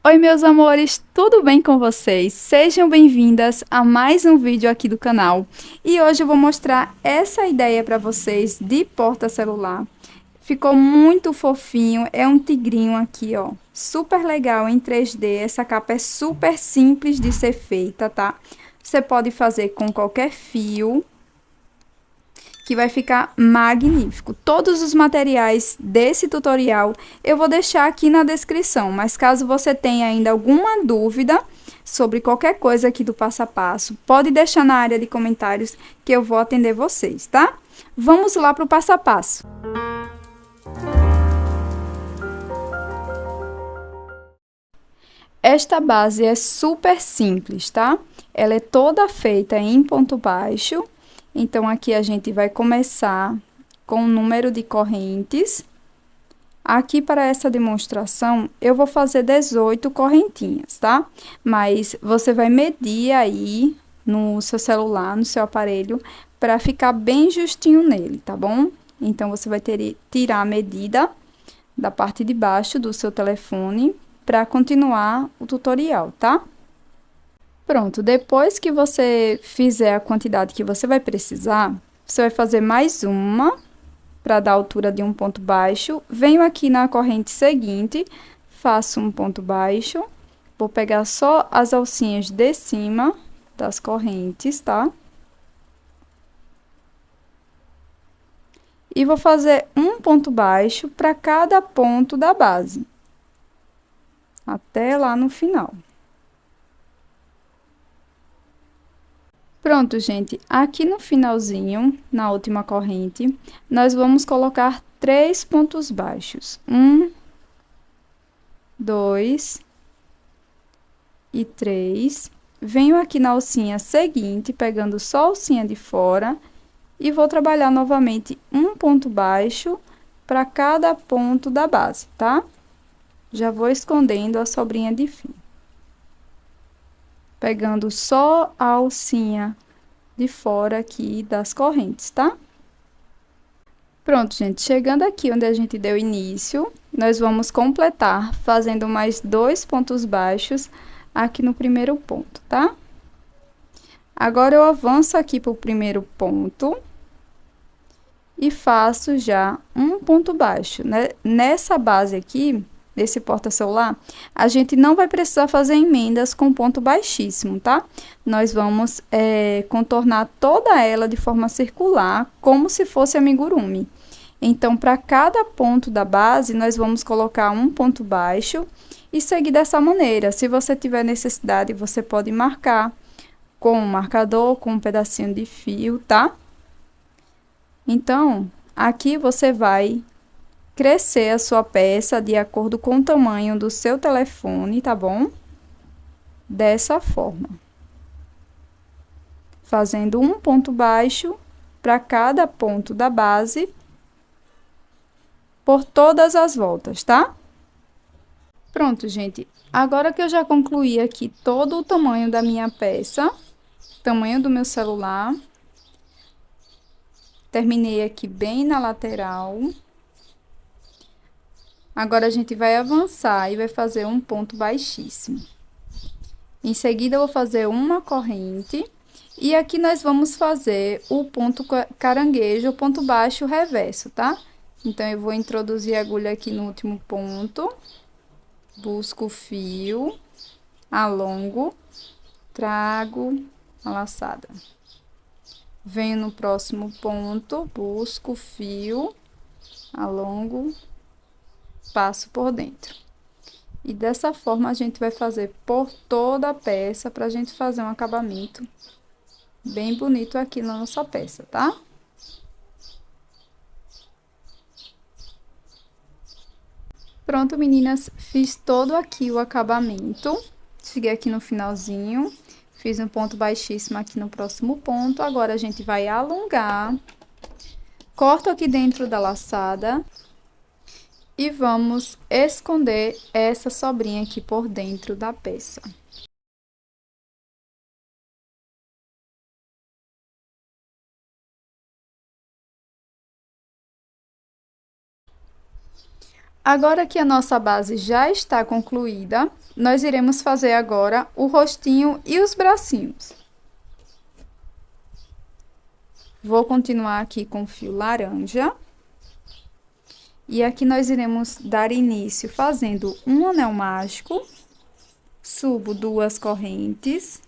Oi, meus amores, tudo bem com vocês? Sejam bem-vindas a mais um vídeo aqui do canal. E hoje eu vou mostrar essa ideia para vocês de porta-celular. Ficou muito fofinho, é um tigrinho aqui, ó. Super legal em 3D, essa capa é super simples de ser feita, tá? Você pode fazer com qualquer fio, que vai ficar magnífico. Todos os materiais desse tutorial eu vou deixar aqui na descrição, mas caso você tenha ainda alguma dúvida sobre qualquer coisa aqui do passo a passo, pode deixar na área de comentários que eu vou atender vocês, tá? Vamos lá para o passo a passo. Esta base é super simples, tá? Ela é toda feita em ponto baixo. Então, aqui a gente vai começar com o número de correntes. Aqui, para essa demonstração, eu vou fazer 18 correntinhas, tá? Mas você vai medir aí no seu celular, no seu aparelho, para ficar bem justinho nele, tá bom? Então, você vai tirar a medida da parte de baixo do seu telefone para continuar o tutorial, tá? Pronto, depois que você fizer a quantidade que você vai precisar, você vai fazer mais uma para dar a altura de um ponto baixo. Venho aqui na corrente seguinte, faço um ponto baixo, vou pegar só as alcinhas de cima das correntes, tá? E vou fazer um ponto baixo para cada ponto da base, até lá no final. Pronto, gente, aqui no finalzinho, na última corrente, nós vamos colocar 3 pontos baixos. 1, 2 e 3. Venho aqui na alcinha seguinte, pegando só a alcinha de fora, e vou trabalhar novamente um ponto baixo para cada ponto da base, tá? Já vou escondendo a sobrinha de fio. Pegando só a alcinha de fora aqui das correntes, tá? Pronto, gente, chegando aqui onde a gente deu início, nós vamos completar fazendo mais 2 pontos baixos aqui no primeiro ponto, tá? Agora, eu avanço aqui para o primeiro ponto e faço já um ponto baixo, né? Nessa base aqui, desse porta-celular, a gente não vai precisar fazer emendas com ponto baixíssimo, tá? Nós vamos contornar toda ela de forma circular, como se fosse amigurumi. Então, para cada ponto da base, nós vamos colocar um ponto baixo e seguir dessa maneira. Se você tiver necessidade, você pode marcar com um marcador, com um pedacinho de fio, tá? Então, aqui você vai crescer a sua peça de acordo com o tamanho do seu telefone, tá bom? Dessa forma. Fazendo um ponto baixo para cada ponto da base por todas as voltas, tá? Pronto, gente. Agora que eu já concluí aqui todo o tamanho da minha peça, tamanho do meu celular, terminei aqui bem na lateral. Agora, a gente vai avançar e vai fazer um ponto baixíssimo. Em seguida, eu vou fazer uma corrente. E aqui nós vamos fazer o ponto caranguejo, o ponto baixo reverso, tá? Então, eu vou introduzir a agulha aqui no último ponto. Busco o fio, alongo, trago a laçada. Venho no próximo ponto, busco o fio, alongo, passo por dentro. E dessa forma, a gente vai fazer por toda a peça, pra gente fazer um acabamento bem bonito aqui na nossa peça, tá? Pronto, meninas, fiz todo aqui o acabamento. Cheguei aqui no finalzinho, fiz um ponto baixíssimo aqui no próximo ponto. Agora, a gente vai alongar, corto aqui dentro da laçada e vamos esconder essa sobrinha aqui por dentro da peça. Agora que a nossa base já está concluída, nós iremos fazer agora o rostinho e os bracinhos. Vou continuar aqui com o fio laranja. E aqui nós iremos dar início fazendo um anel mágico, subo 2 correntes.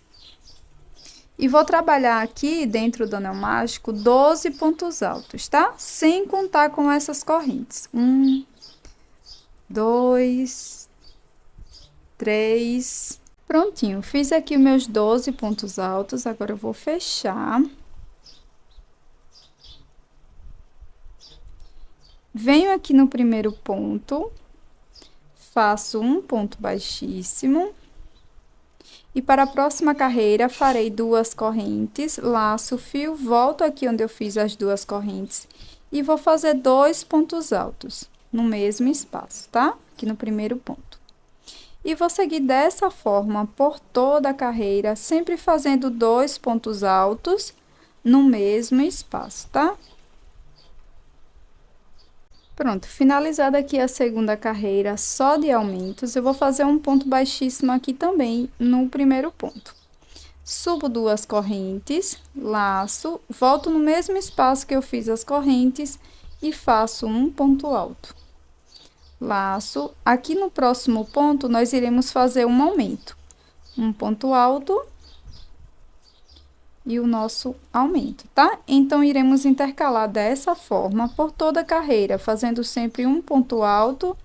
E vou trabalhar aqui dentro do anel mágico 12 pontos altos, tá? Sem contar com essas correntes. 1, 2, 3. Prontinho, fiz aqui meus 12 pontos altos, agora eu vou fechar. Venho aqui no primeiro ponto, faço um ponto baixíssimo. E para a próxima carreira, farei 2 correntes, laço o fio, volto aqui onde eu fiz as 2 correntes e vou fazer 2 pontos altos no mesmo espaço, tá? Aqui no primeiro ponto. E vou seguir dessa forma por toda a carreira, sempre fazendo 2 pontos altos no mesmo espaço, tá? Pronto, finalizada aqui a segunda carreira só de aumentos, eu vou fazer um ponto baixíssimo aqui também no primeiro ponto. Subo 2 correntes, laço, volto no mesmo espaço que eu fiz as correntes e faço um ponto alto. Laço, aqui no próximo ponto nós iremos fazer um aumento. Um ponto alto e o nosso aumento, tá? Então, iremos intercalar dessa forma por toda a carreira, fazendo sempre um ponto alto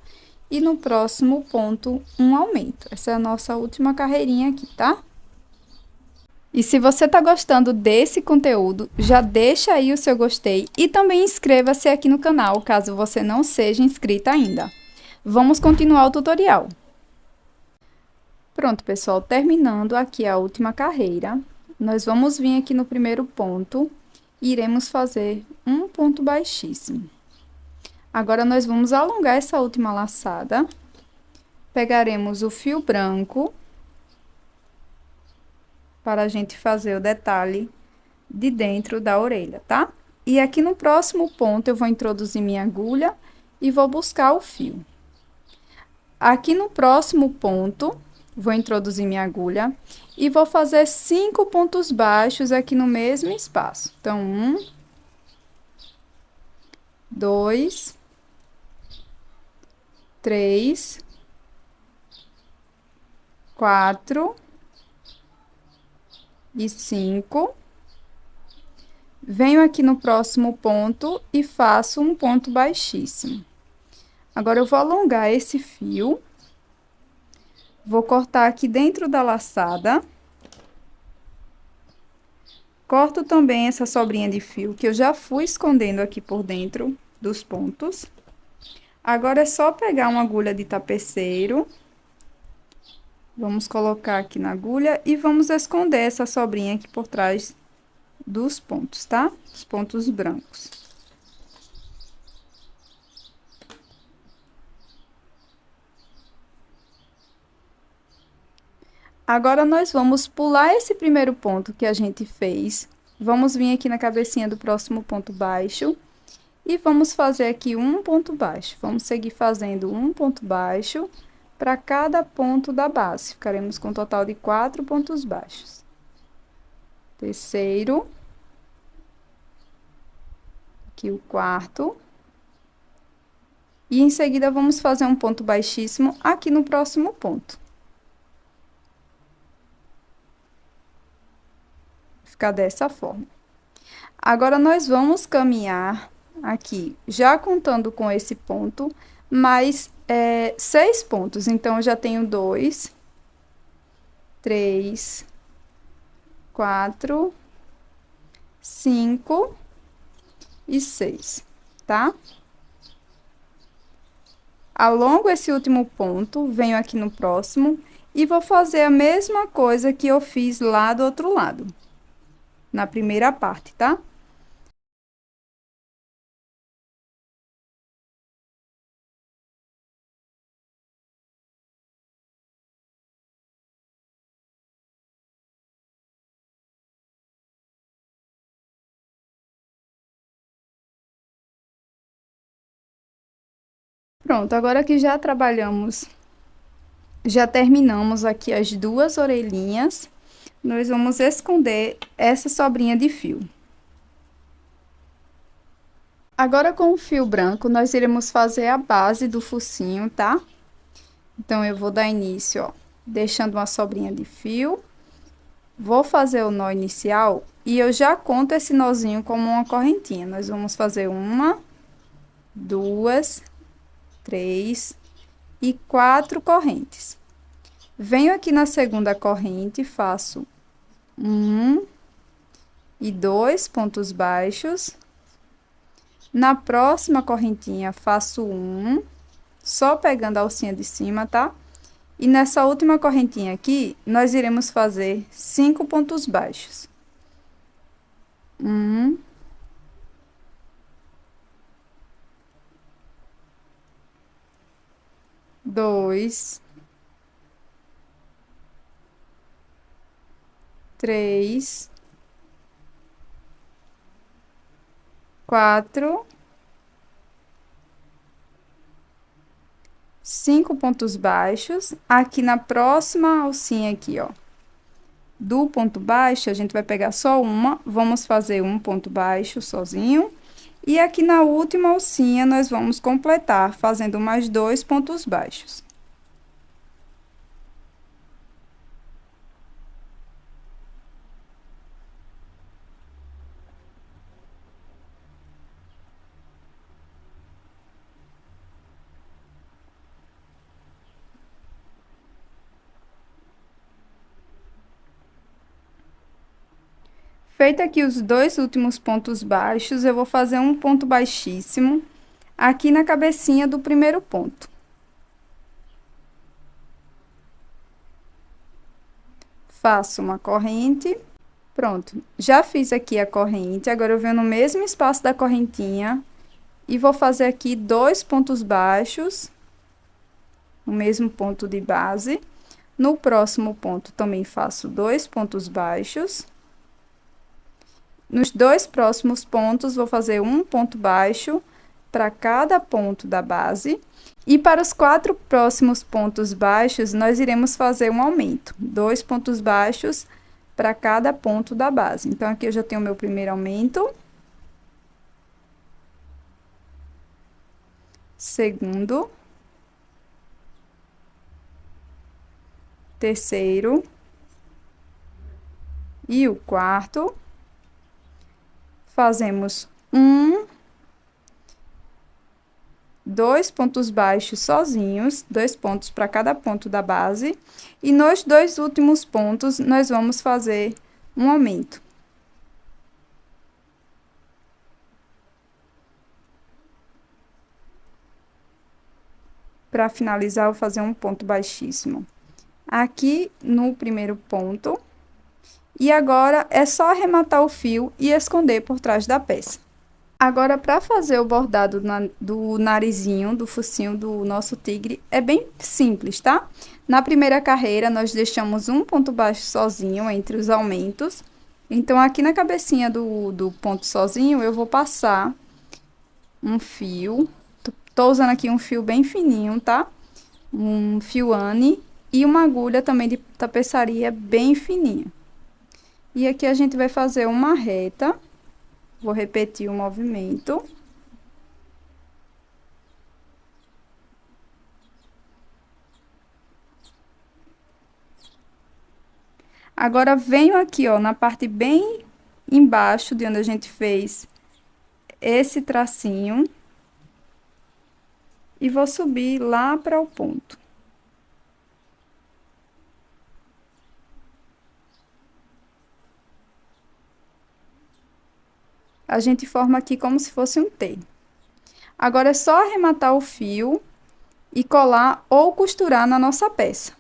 e no próximo ponto um aumento. Essa é a nossa última carreirinha aqui, tá? E se você tá gostando desse conteúdo, já deixa aí o seu gostei e também inscreva-se aqui no canal, caso você não seja inscrita ainda. Vamos continuar o tutorial. Pronto, pessoal, terminando aqui a última carreira. Nós vamos vir aqui no primeiro ponto e iremos fazer um ponto baixíssimo. Agora, nós vamos alongar essa última laçada. Pegaremos o fio branco para a gente fazer o detalhe de dentro da orelha, tá? E aqui no próximo ponto, eu vou introduzir minha agulha e vou buscar o fio. Aqui no próximo ponto, vou introduzir minha agulha e vou fazer 5 pontos baixos aqui no mesmo espaço. Então, 1, 2, 3, 4 e 5. Venho aqui no próximo ponto e faço um ponto baixíssimo. Agora, eu vou alongar esse fio. Vou cortar aqui dentro da laçada. Corto também essa sobrinha de fio, que eu já fui escondendo aqui por dentro dos pontos. Agora, é só pegar uma agulha de tapeceiro. Vamos colocar aqui na agulha e vamos esconder essa sobrinha aqui por trás dos pontos, tá? Os pontos brancos. Agora, nós vamos pular esse primeiro ponto que a gente fez. Vamos vir aqui na cabecinha do próximo ponto baixo. E vamos fazer aqui um ponto baixo. Vamos seguir fazendo um ponto baixo para cada ponto da base. Ficaremos com um total de 4 pontos baixos. Terceiro. Aqui o quarto. E em seguida, vamos fazer um ponto baixíssimo aqui no próximo ponto. Ficar dessa forma. Agora, nós vamos caminhar aqui, já contando com esse ponto, mais 6 pontos. Então, eu já tenho 2, 3, 4, 5 e 6, tá? Alongo esse último ponto, venho aqui no próximo e vou fazer a mesma coisa que eu fiz lá do outro lado, na primeira parte, tá? Pronto, agora que já trabalhamos, já terminamos aqui as duas orelhinhas, nós vamos esconder essa sobrinha de fio. Agora, com o fio branco, nós iremos fazer a base do focinho, tá? Então, eu vou dar início, ó, deixando uma sobrinha de fio. Vou fazer o nó inicial e eu já conto esse nozinho como uma correntinha. Nós vamos fazer uma, duas, três e 4 correntes. Venho aqui na segunda corrente, faço 1 e 2 pontos baixos. Na próxima correntinha, faço 1, só pegando a alcinha de cima, tá? E nessa última correntinha aqui, nós iremos fazer 5 pontos baixos. 1, 2, 3, 4, 5 pontos baixos. Aqui na próxima alcinha aqui, ó, do ponto baixo, a gente vai pegar só uma, vamos fazer um ponto baixo sozinho. E aqui na última alcinha, nós vamos completar fazendo mais 2 pontos baixos. Feito aqui os 2 últimos pontos baixos, eu vou fazer um ponto baixíssimo aqui na cabecinha do primeiro ponto. Faço uma corrente. Pronto, já fiz aqui a corrente, agora eu venho no mesmo espaço da correntinha e vou fazer aqui 2 pontos baixos, no mesmo ponto de base. No próximo ponto, também faço 2 pontos baixos. Nos 2 próximos pontos, vou fazer um ponto baixo para cada ponto da base. E para os 4 próximos pontos baixos, nós iremos fazer um aumento. 2 pontos baixos para cada ponto da base. Então, aqui eu já tenho o meu primeiro aumento. Segundo. Terceiro. E o quarto. Fazemos 2 pontos baixos sozinhos, 2 pontos para cada ponto da base, e nos 2 últimos pontos, nós vamos fazer um aumento. Para finalizar, eu vou fazer um ponto baixíssimo aqui no primeiro ponto. E agora, é só arrematar o fio e esconder por trás da peça. Agora, para fazer o bordado do narizinho, do focinho do nosso tigre, é bem simples, tá? Na primeira carreira, nós deixamos um ponto baixo sozinho entre os aumentos. Então, aqui na cabecinha do ponto sozinho, eu vou passar um fio. Tô usando aqui um fio bem fininho, tá? Um fio Anne e uma agulha também de tapeçaria bem fininha. E aqui a gente vai fazer uma reta. Vou repetir o movimento. Agora, venho aqui, ó, na parte bem embaixo de onde a gente fez esse tracinho. E vou subir lá para o ponto. A gente forma aqui como se fosse um T. Agora, é só arrematar o fio e colar ou costurar na nossa peça.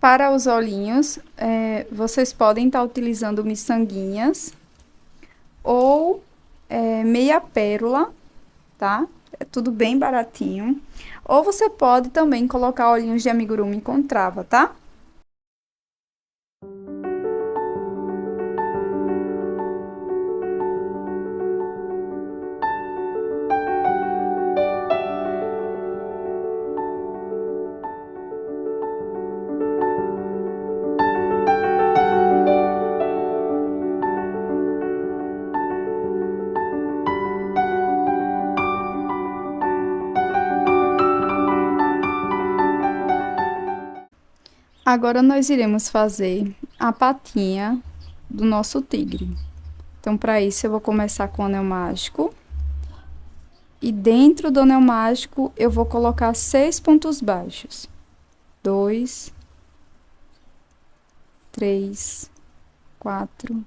Para os olhinhos, vocês podem estar utilizando miçanguinhas ou meia pérola, tá? É tudo bem baratinho. Ou você pode também colocar olhinhos de amigurumi com trava, tá? Agora, nós iremos fazer a patinha do nosso tigre. Então, para isso, eu vou começar com o anel mágico. E dentro do anel mágico, eu vou colocar 6 pontos baixos. 2, 3, 4,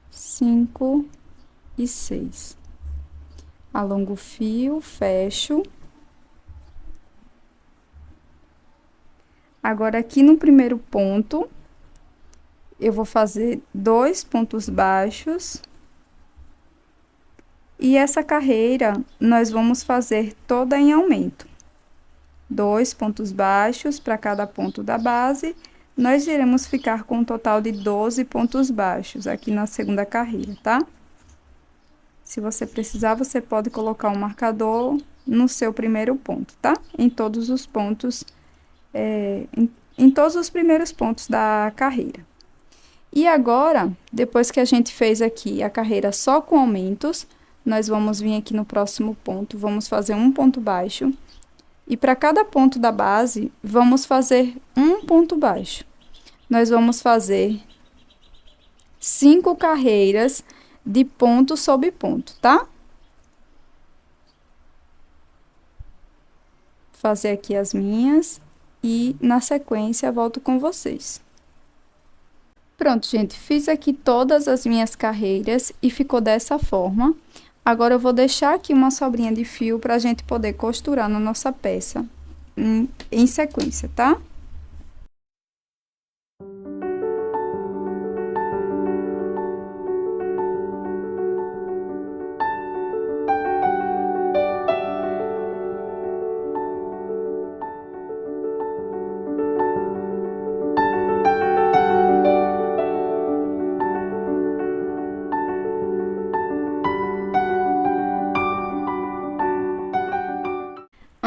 5 e 6. Alongo o fio, fecho. Agora, aqui no primeiro ponto, eu vou fazer 2 pontos baixos. E essa carreira, nós vamos fazer toda em aumento. 2 pontos baixos para cada ponto da base. Nós iremos ficar com um total de 12 pontos baixos aqui na segunda carreira, tá? Se você precisar, você pode colocar um marcador no seu primeiro ponto, tá? Em todos os pontos, em todos os primeiros pontos da carreira. E agora, depois que a gente fez aqui a carreira só com aumentos, nós vamos vir aqui no próximo ponto, vamos fazer um ponto baixo. E para cada ponto da base, vamos fazer um ponto baixo. Nós vamos fazer 5 carreiras de ponto sobre ponto, tá? Fazer aqui as minhas e, na sequência, volto com vocês. Pronto, gente, fiz aqui todas as minhas carreiras e ficou dessa forma. Agora, eu vou deixar aqui uma sobrinha de fio para a gente poder costurar na nossa peça em sequência, tá?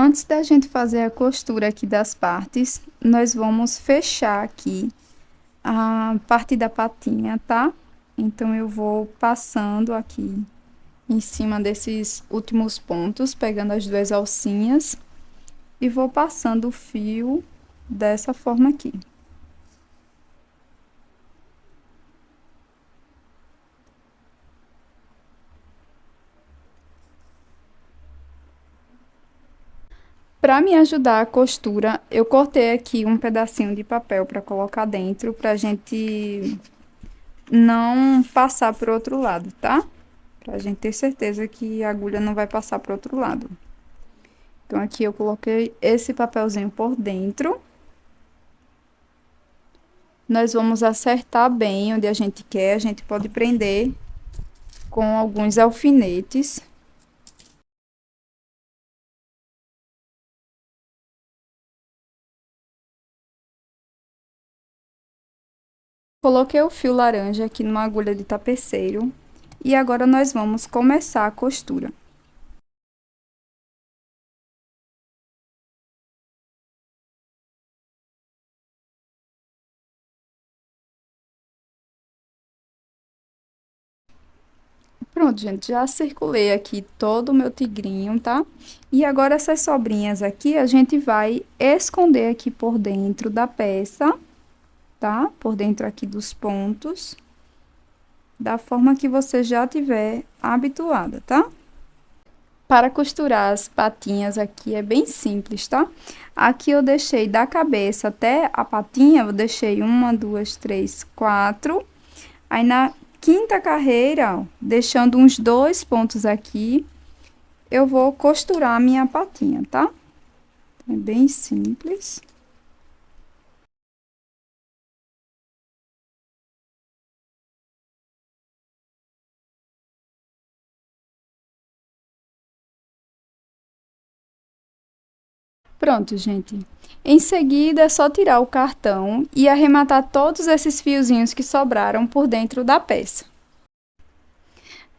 Antes da gente fazer a costura aqui das partes, nós vamos fechar aqui a parte da patinha, tá? Então, eu vou passando aqui em cima desses últimos pontos, pegando as 2 alcinhas e vou passando o fio dessa forma aqui. Para me ajudar a costura, eu cortei aqui um pedacinho de papel para colocar dentro, pra gente não passar pro outro lado, tá? Pra gente ter certeza que a agulha não vai passar pro outro lado. Então, aqui eu coloquei esse papelzinho por dentro. Nós vamos acertar bem onde a gente quer, a gente pode prender com alguns alfinetes. Coloquei o fio laranja aqui numa agulha de tapeceiro e agora nós vamos começar a costura. Pronto, gente, já circulei aqui todo o meu tigrinho, tá? E agora essas sobrinhas aqui a gente vai esconder aqui por dentro da peça, tá? Por dentro aqui dos pontos, da forma que você já tiver habituada, tá? Para costurar as patinhas aqui é bem simples, tá? Aqui eu deixei da cabeça até a patinha, eu deixei 1, 2, 3, 4. Aí, na quinta carreira, ó, deixando uns 2 pontos aqui, eu vou costurar a minha patinha, tá? É bem simples. Pronto, gente. Em seguida, é só tirar o cartão e arrematar todos esses fiozinhos que sobraram por dentro da peça.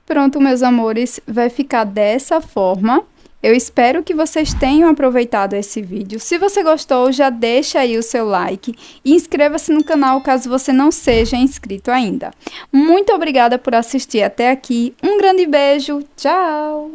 Pronto, meus amores, vai ficar dessa forma. Eu espero que vocês tenham aproveitado esse vídeo. Se você gostou, já deixa aí o seu like e inscreva-se no canal caso você não seja inscrito ainda. Muito obrigada por assistir até aqui. Um grande beijo. Tchau!